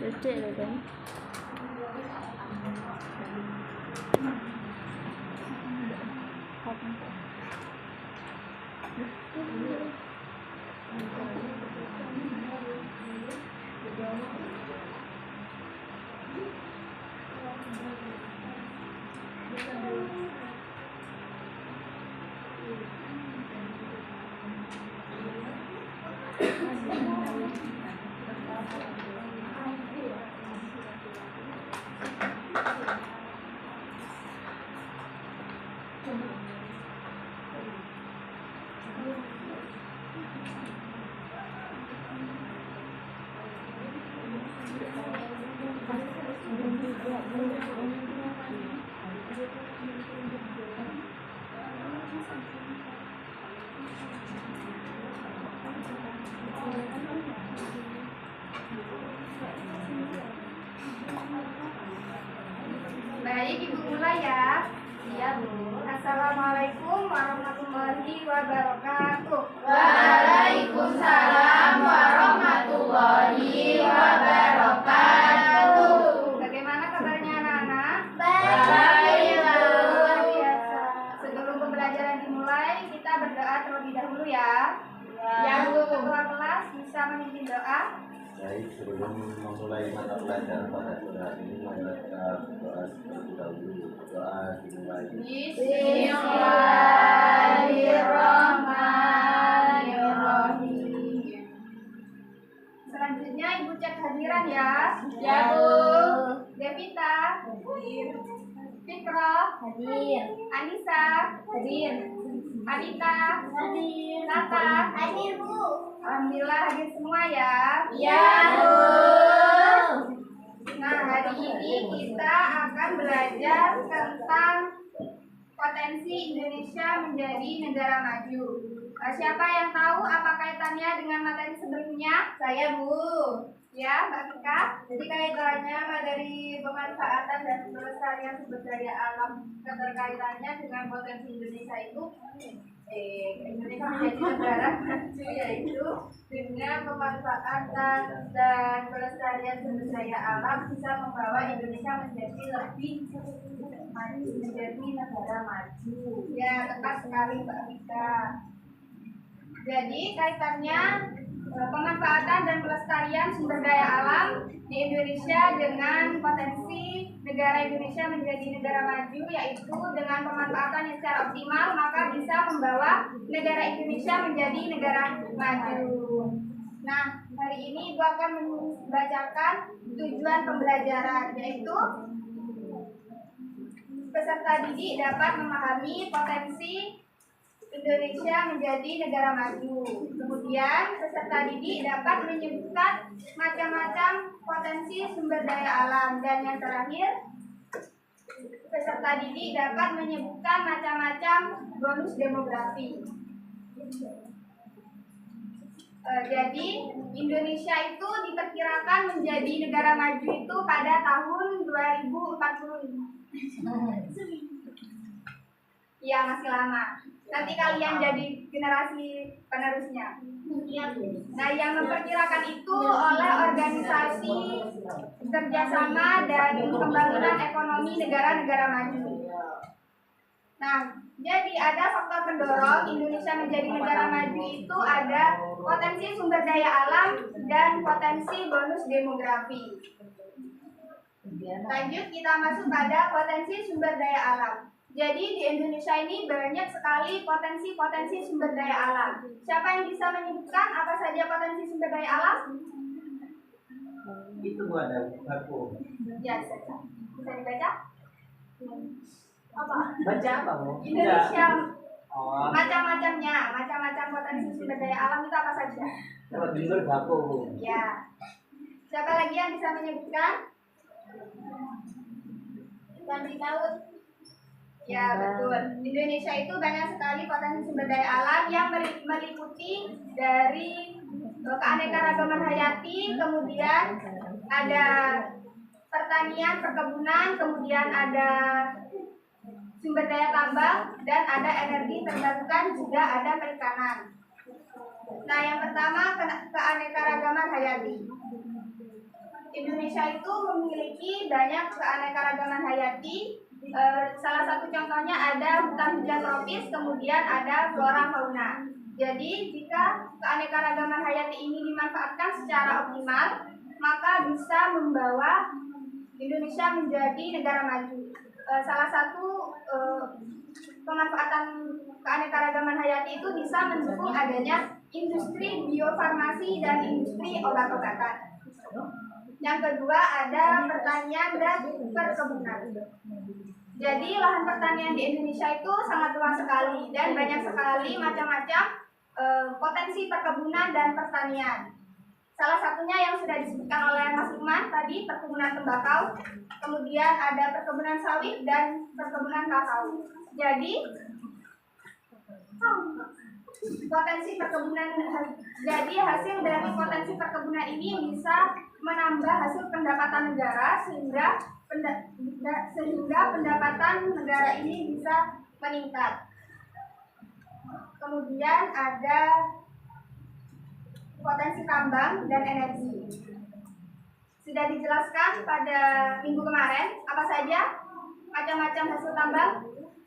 Gede loh kan. Baik, Ibu mulai ya. Iya, Bu. Assalamualaikum warahmatullahi wabarakatuh. Waalaikumsalam warahmatullahi wabarakatuh. Bagaimana kabarnya anak-anak? Baik, Luar biasa. Sebelum pembelajaran dimulai, kita berdoa terlebih dahulu ya. Yang ketua kelas bisa memimpin doa. Baik, sebelum memulai mata pelajaran pada sore hari ini, mari kita berdoa terlebih dahulu. Doa dimulai. Bismillahirrahmanirrahim. Selanjutnya Ibu cek hadiran ya. Ya, Bu. Devita hadir. Fikro Hadir. Anissa hadir. Adita Hadir. Tata Hadir, Bu. Alhamdulillah hadir semua ya. Ya, Bu. Nah, hari ini kita akan belajar tentang potensi Indonesia menjadi negara maju. Siapa yang tahu apa kaitannya dengan materi sebelumnya? Saya, Bu. Ya, Mbak Tika. Jadi kaitannya materi pemanfaatan dan pelestarian sumber daya alam, keterkaitannya dengan potensi Indonesia itu Indonesia menjadi negara maju, yaitu dengan pemanfaatan dan pelestarian sumber daya alam bisa membawa Indonesia menjadi lebih maju, menjadi negara maju. Ya, tepat sekali Mbak Tika. Jadi kaitannya pemanfaatan dan pelestarian sumber daya alam di Indonesia dengan potensi negara Indonesia menjadi negara maju, yaitu dengan pemanfaatan yang secara optimal maka bisa membawa negara Indonesia menjadi negara maju. Nah, hari ini Ibu akan membacakan tujuan pembelajaran, yaitu peserta didik dapat memahami potensi Indonesia menjadi negara maju. Kemudian peserta didik dapat menyebutkan macam-macam potensi sumber daya alam. Dan yang terakhir, peserta didik dapat menyebutkan macam-macam bonus demografi. Jadi Indonesia itu diperkirakan menjadi negara maju itu pada tahun 2045. Iya, masih lama. Nanti kalian jadi generasi penerusnya. Nah, yang memperkirakan itu oleh organisasi kerjasama dan pembangunan ekonomi negara-negara maju. Nah, jadi ada faktor pendorong Indonesia menjadi negara maju itu ada potensi sumber daya alam dan potensi bonus demografi. Lanjut kita masuk pada potensi sumber daya alam. Jadi di Indonesia ini banyak sekali potensi-potensi sumber daya alam. Siapa yang bisa menyebutkan apa saja potensi sumber daya alam? Itu ada aku. Ya, bisa dibaca? Apa? Baca apa, Bu? Indonesia Oh, macam-macam potensi sumber daya alam itu apa saja? dapat jujur aku. Ya. Siapa lagi yang bisa menyebutkan? Ganti laut. Ya, betul. Indonesia itu banyak sekali potensi sumber daya alam yang meliputi dari keanekaragaman hayati, kemudian ada pertanian, perkebunan, kemudian ada sumber daya tambang, dan ada energi terbarukan, juga ada perikanan. Nah, yang pertama keanekaragaman hayati. Indonesia itu memiliki banyak keanekaragaman hayati. Salah satu contohnya ada hutan hujan tropis, kemudian ada flora fauna. Jadi jika keanekaragaman hayati ini dimanfaatkan secara optimal, maka bisa membawa Indonesia menjadi negara maju. Salah satu pemanfaatan keanekaragaman hayati itu bisa mendukung adanya industri biofarmasi dan industri obat-obatan. Yang kedua ada pertanian dan perkebunan. Jadi lahan pertanian di Indonesia itu sangat luas sekali dan banyak sekali macam-macam potensi perkebunan dan pertanian. Salah satunya yang sudah disebutkan oleh Mas Iman tadi, perkebunan tembakau, kemudian ada perkebunan sawit dan perkebunan kakao. Jadi hasil dari potensi perkebunan ini bisa menambah hasil pendapatan negara sehingga pendapatan negara ini bisa meningkat. Kemudian ada potensi tambang dan energi. Sudah dijelaskan pada minggu kemarin apa saja macam-macam hasil tambang?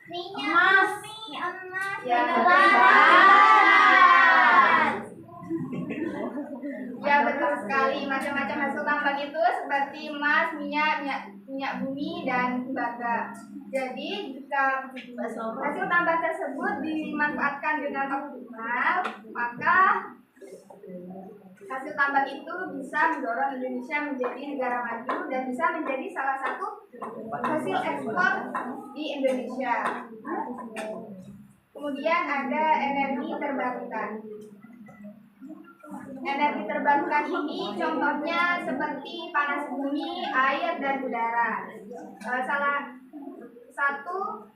Minyak, emas, ya betul sekali, macam-macam hasil tambang itu seperti emas, minyak bumi dan tembaga. Jadi jika hasil tambang tersebut dimanfaatkan dengan optimal, maka hasil tambang itu bisa mendorong Indonesia menjadi negara maju dan bisa menjadi salah satu hasil ekspor di Indonesia. Kemudian ada energi terbarukan. Energi terbarukan ini contohnya seperti panas bumi, air, dan udara. Salah satu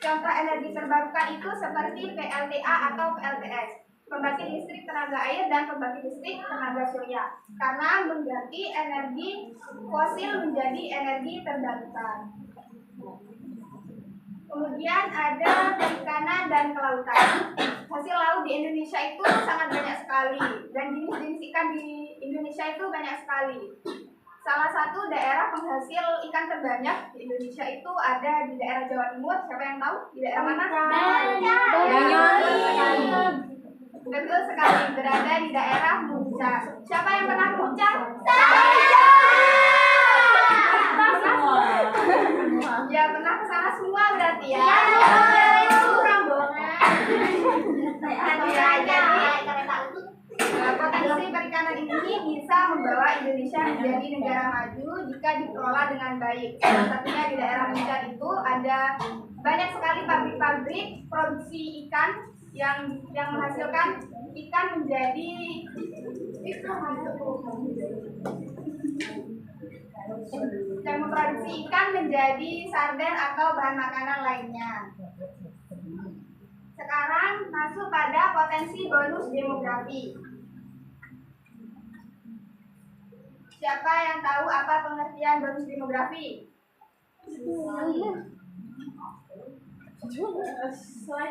contoh energi terbarukan itu seperti PLTA atau PLTS, pembangkit listrik tenaga air dan pembangkit listrik tenaga surya, karena mengganti energi fosil menjadi energi terbarukan. Kemudian ada perikanan dan kelautan. Hasil laut di Indonesia itu sangat banyak sekali dan jenis-jenis ikan di Indonesia itu banyak sekali. Salah satu daerah penghasil ikan terbanyak di Indonesia itu ada di daerah Jawa Timur. Siapa yang tahu? Di daerah mana? Betul sekali, berada di daerah Muncak. Siapa yang pernah ke Muncak? Ya, pernah ke sana semua berarti ya. Potensi perikanan ini bisa membawa Indonesia menjadi negara maju jika dikelola dengan baik. Salah satunya di daerah Muncak itu ada banyak sekali pabrik-pabrik produksi ikan yang menghasilkan ikan menjadi dan memproduksi ikan menjadi sarden atau bahan makanan lainnya. Sekarang masuk pada potensi bonus demografi. Siapa yang tahu apa pengertian bonus demografi?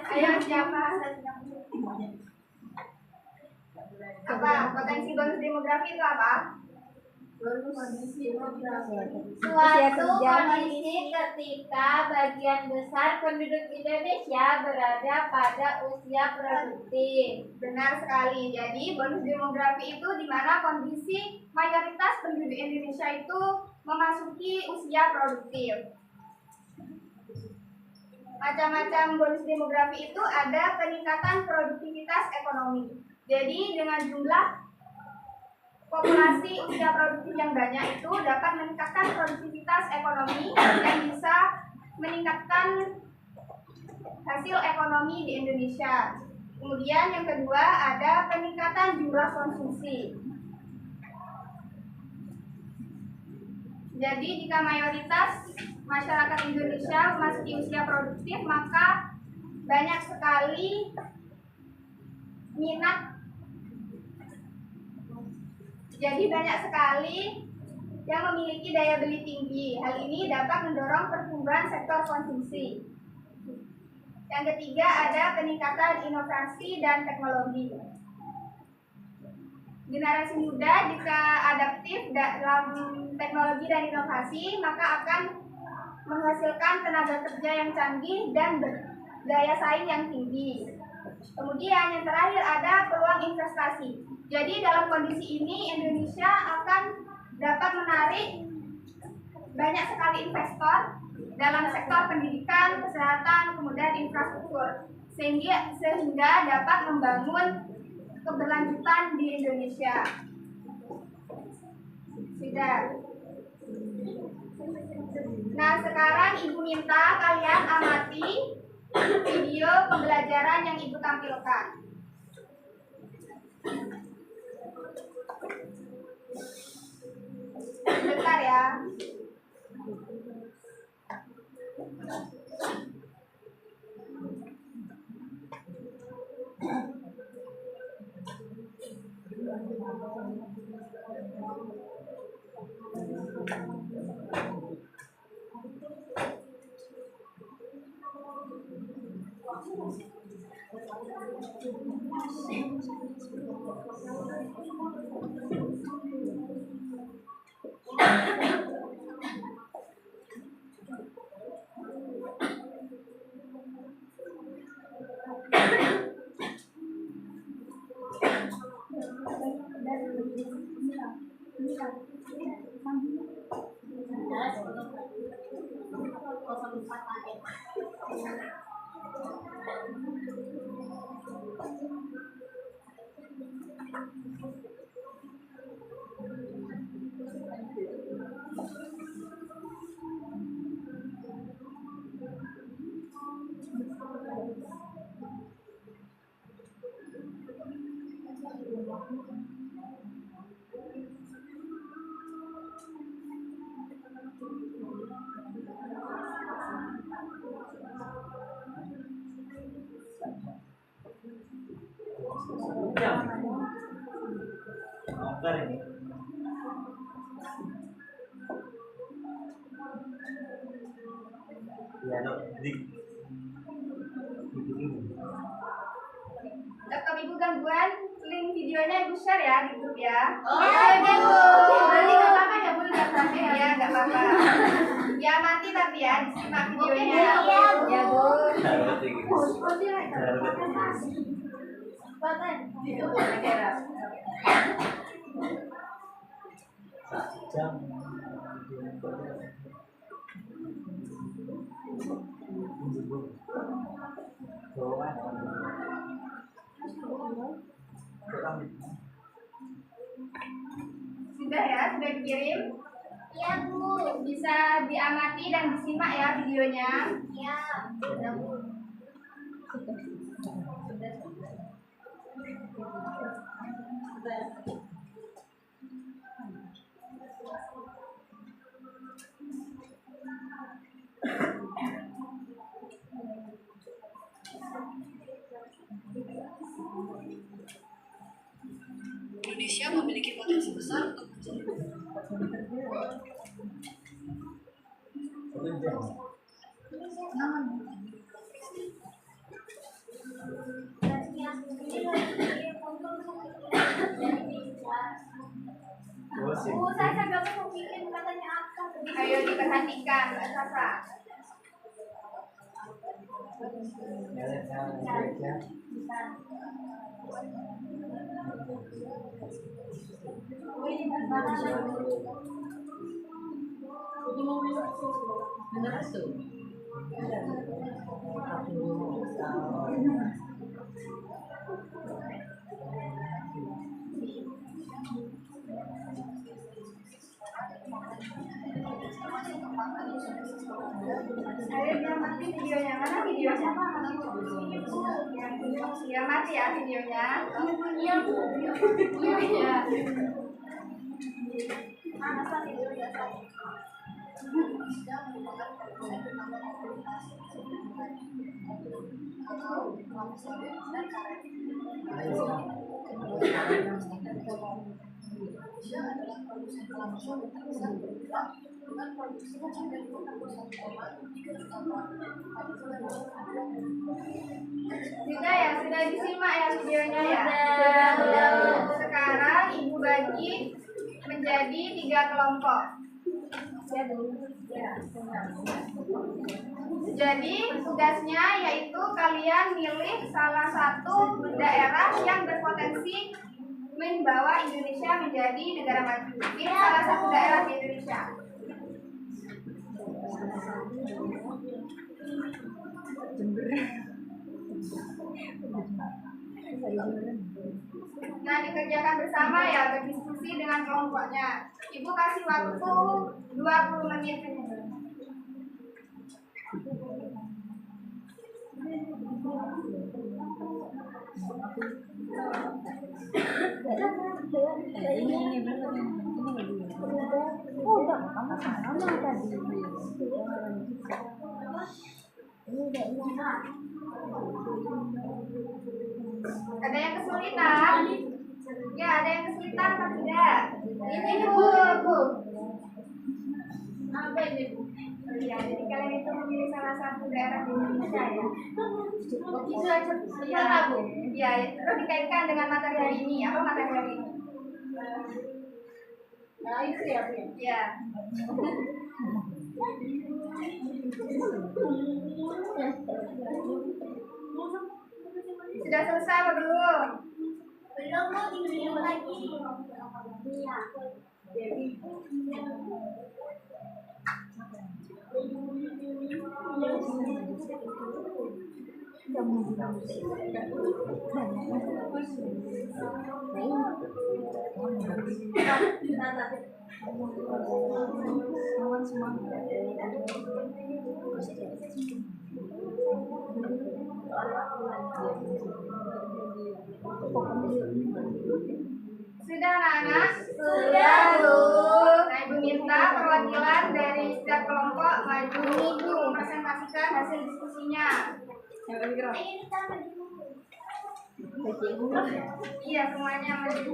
Ayo siapa? Apa potensi bonus demografi itu apa? Suatu kondisi ketika bagian besar penduduk Indonesia berada pada usia produktif. Benar sekali. Jadi bonus demografi itu di mana kondisi mayoritas penduduk Indonesia itu memasuki usia produktif. Macam-macam bonus demografi itu ada peningkatan produktivitas ekonomi. Jadi dengan jumlah populasi usia produktif yang banyak itu dapat meningkatkan produktivitas ekonomi dan bisa meningkatkan hasil ekonomi di Indonesia. Kemudian yang kedua ada peningkatan jumlah konsumsi. Jadi jika mayoritas masyarakat Indonesia memasuki usia produktif, maka banyak sekali minat. Jadi banyak sekali yang memiliki daya beli tinggi. Hal ini dapat mendorong pertumbuhan sektor konsumsi. Yang ketiga ada peningkatan inovasi dan teknologi. Generasi muda jika adaptif dalam teknologi dan inovasi, maka akan menghasilkan tenaga kerja yang canggih dan berdaya saing yang tinggi. Kemudian yang terakhir ada peluang investasi. Jadi dalam kondisi ini Indonesia akan dapat menarik banyak sekali investor dalam sektor pendidikan, kesehatan, kemudian infrastruktur, sehingga dapat membangun keberlanjutan di Indonesia. Sudah. Nah, sekarang Ibu minta kalian amati video pembelajaran yang Ibu tampilkan. Bentar ya. Tetap Ibu gangguan, link videonya Ibu share ya di grup ya. Oke, Bu. Nanti nggak apa-apa ya Bu, lihat sampai ya nggak apa-apa. Ya mati tapi ya disimak videonya. Ya, Bu. Sudah ya, sudah dikirim. Ya, Bu. Bisa diamati dan disimak ya videonya. Ya. Indonesia memiliki potensi besar untuk Bu, saya sampai mau bikin katanya apa? Ayo diperhatikan Mbak Sasa. Ayo diamati videonya. Mana videonya? Ya mati ya videonya. Iya, Bu. Iya. Mana videonya? Sudah ya, sudah disimak ya videonya ya. Sudah. Sekarang Ibu bagi menjadi menjadi 3 kelompok. Jadi tugasnya yaitu kalian milih salah satu daerah yang berpotensi membawa Indonesia menjadi negara maju. Pilih salah satu daerah di Indonesia. Nah, dikerjakan bersama ya, berdiskusi dengan kelompoknya. Ibu kasih waktu 20 menit. Ada yang kesulitan? Ya, ada yang kesulitan atau tidak? Ini Bu. Apa ini Bu? Ya, jadi kalian itu memilih salah satu daerah di Indonesia ya. Begitu aja ya, Bu. Ya, terus dikaitkan dengan materi hari ini. Apa materi hari ini? Nah, itu ya, Bu. Ya. Sudah selesai atau belum? Belum, mau tinggal lagi. Iya. Sudah anak-anak? Sudah, Bu. Nah, Ibu minta perwakilan dari setiap kelompok maju untuk mempresentasikan hasil diskusinya. Ini kita Iya, semuanya maju.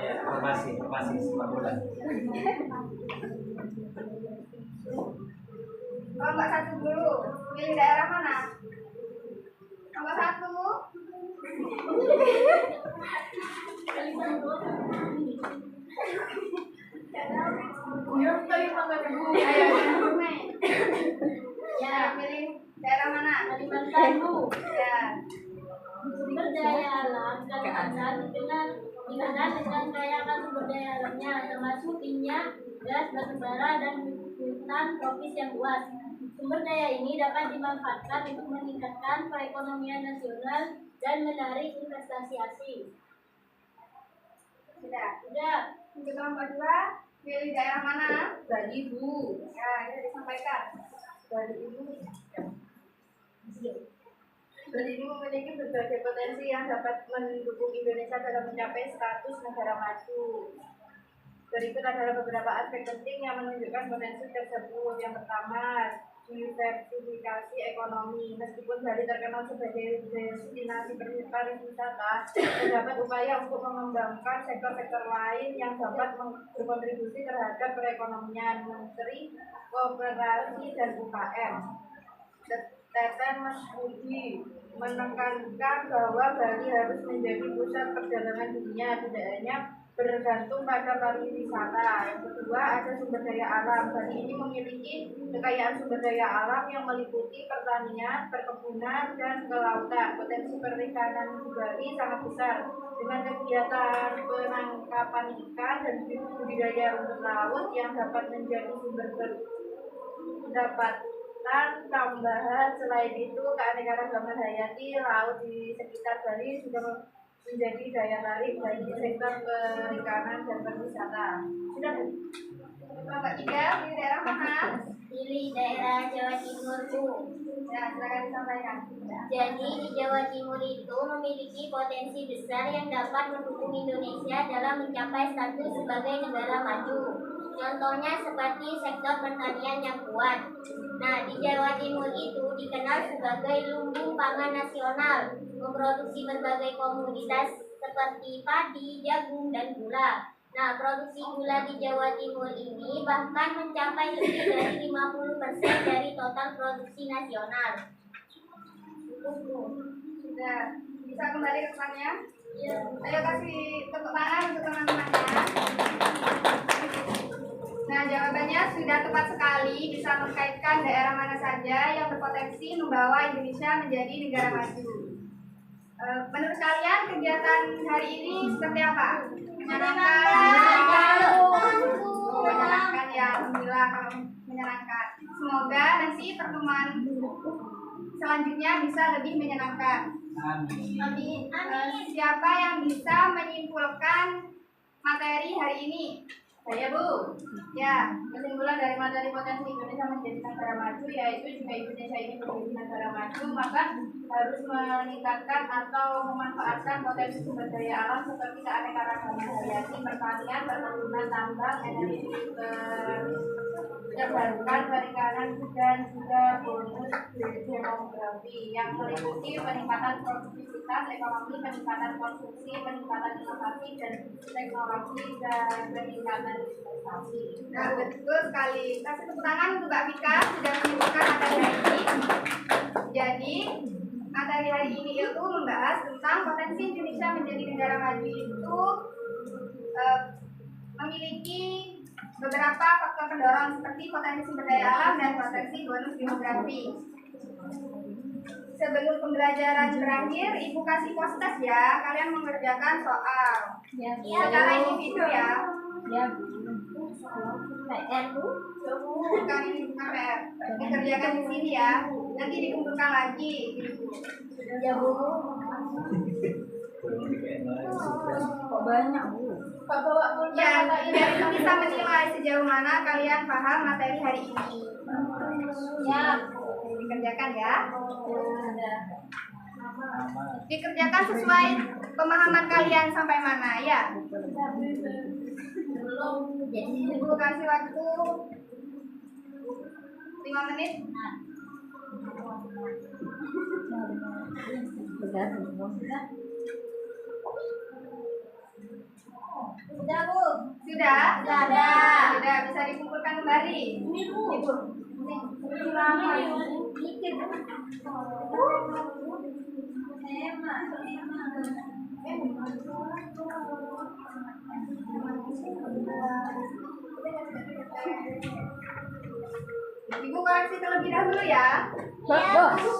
Ya, formasi sepak bola. Kelompok 1 dulu. Pilih daerah mana? Kelompok 1. Ayo, ya, pilih daerah mana? Kalimantan, Bu. Ya. Sumber daya alam Kalimantan dikenal dengan kaya akan sumber daya alamnya, termasuk minyak, gas, batu bara, dan hutan tropis yang luas. Sumber daya ini dapat dimanfaatkan untuk meningkatkan perekonomian nasional dan menarik investasi asing. Sudah. Sudah. Untuk kelompok 2, pilih daerah mana? Bali, Bu. Ya, itu disampaikan. Bali ini memiliki berbagai potensi yang dapat mendukung Indonesia dalam mencapai status negara maju. Berikut adalah beberapa aspek penting yang menunjukkan potensi tersebut. Yang pertama, diversifikasi ekonomi. Meskipun Bali terkenal sebagai destinasi pariwisata, terdapat upaya untuk mengembangkan sektor-sektor lain yang dapat berkontribusi terhadap perekonomian. Menteri Koperasi dan UKM Teten Masudi menekankan bahwa Bali harus menjadi pusat perjalanan dunia, tidak hanya bergantung pada pariwisata. Yang kedua, ada sumber daya alam. Bali ini memiliki kekayaan sumber daya alam yang meliputi pertanian, perkebunan, dan kelautan. Potensi perikanan di Bali sangat besar dengan kegiatan penangkapan ikan dan budidaya rumput laut yang dapat menjadi sumber pendapatan tambahan. Selain itu, keanekaragaman hayati laut di sekitar Bali juga menjadi daya tarik bagi sektor perikanan dan pariwisata. Sudah, Kelompok 3, pilih daerah mana? Pilih daerah Jawa Timur, Bu. Ya, silakan disampaikan. Jadi di Jawa Timur itu memiliki potensi besar yang dapat mendukung Indonesia dalam mencapai status sebagai negara maju. Contohnya seperti sektor pertanian yang kuat. Nah, di Jawa Timur itu dikenal sebagai lumbung pangan nasional, memproduksi berbagai komoditas seperti padi, jagung, dan gula. Nah, produksi gula di Jawa Timur ini bahkan mencapai lebih dari 50% dari total produksi nasional. Sudah bisa kembali ke depannya? Iya. Ayo kasih tepuk tangan untuk teman-temannya. Nah, jawabannya sudah tepat sekali, bisa mengkaitkan daerah mana saja yang berpotensi membawa Indonesia menjadi negara maju. Menurut kalian kegiatan hari ini seperti apa? Menyenangkan ya, alhamdulillah kalau menyenangkan. Semoga nanti pertemuan selanjutnya bisa lebih menyenangkan. Amin. Siapa yang bisa menyimpulkan materi hari ini? Saya Bu. Ya, Kesimpulan dari materi potensi Indonesia menjadi negara maju yaitu jika Indonesia ini menjadi negara maju maka harus meningkatkan atau memanfaatkan potensi sumber daya alam seperti keanekaragaman hayati, pertanian, perkebunan, tambang, energi terbarukan, perikanan dan juga bonus demografi yang meliputi peningkatan produktivitas ekonomi, peningkatan konsumsi, peningkatan inovasi dan teknologi dan peningkatan investasi. nah betul sekali. Kasih tepuk tangan untuk Mbak Vika sudah menyimpulkan materi hari ini. Jadi materi hari ini itu membahas tentang potensi Indonesia menjadi negara maju itu memiliki beberapa faktor pendorong seperti potensi sumber daya alam dan potensi bonus demografi. Sebelum pembelajaran berakhir, Ibu kasih postes ya. Kalian mengerjakan soal secara individu ya. PR, Bu. Bukan ini bukan PR. Dikerjakan di sini ya. Nanti dikumpulkan lagi. Ya, Bu. Kok banyak Bu? Kok bawa pulpen Ya, atau ini? biar itu bisa menilai sejauh mana kalian paham materi hari ini. Ya. Dikerjakan ya. Dikerjakan sesuai pemahaman kalian sampai mana ya. Ibu kasih waktu 5 menit. Sudah, Bu. Sudah? Sudah. Sudah, bisa dikumpulkan kembali. Ini, Bu. Ibu. Ibu koreksi terlebih dahulu ya.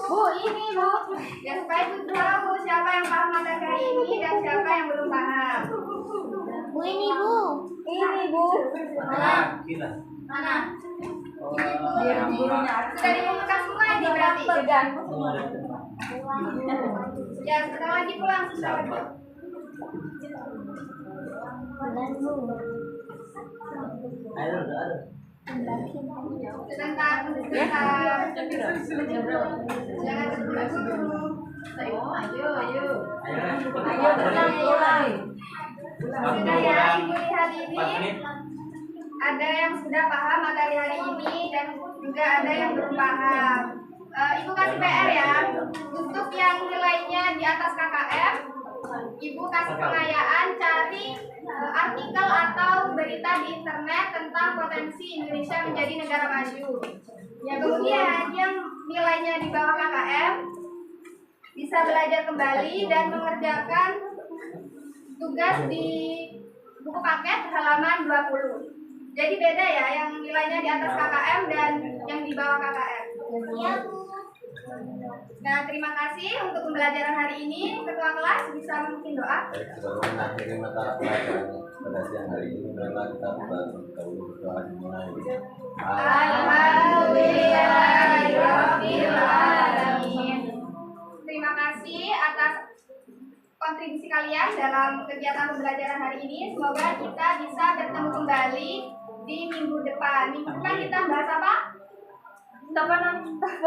Bu, ini Bu. Ya supaya ibu tahu siapa yang paham materi hari ini dan siapa yang belum paham. Bu, ini, Bu. Ini Bu. Mana? Mana? Biar gurunya Sudah dikumpulkan semua ini berarti. Ya, sebentar lagi pulang. Sebentar lagi. Sebentar. Jangan terburu-buru. Ayo. Sudah ya, Ibu lihat ini. Ada yang sudah paham materi hari ini dan juga ada yang belum paham. Ibu kasih PR ya. Untuk yang nilainya di atas KKM, Ibu kasih pengayaan cari artikel atau berita di internet tentang potensi Indonesia menjadi negara maju. Ya, kemudian yang nilainya di bawah KKM bisa belajar kembali dan mengerjakan tugas di buku paket halaman 20. Jadi beda ya, yang nilainya di atas KKM dan yang di bawah KKM. Iya, Bu. Nah, terima kasih untuk pembelajaran hari ini. Ketua kelas bisa memimpin doa. Sebelum mengakhiri mata pelajaran pada siang hari ini, marilah kita berdoa dimulai. Alhamdulillahirobbilalamin. Terima kasih atas kontribusi kalian dalam kegiatan pembelajaran hari ini. Semoga kita bisa bertemu kembali di minggu depan. Minggu depan kita bahas apa?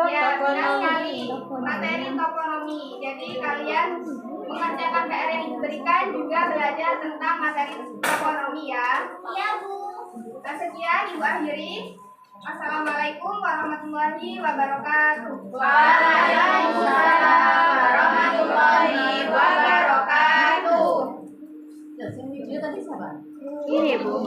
Ya, benar sekali. Materi toponomi. Jadi kalian mengerjakan PR yang diberikan juga belajar tentang materi toponomi ya. Iya, Bu. Sekian Ibu akhiri. Assalamualaikum warahmatullahi wabarakatuh. Waalaikumsalam warahmatullahi wabarakatuh. Video tadi siapa? Ini, Bu.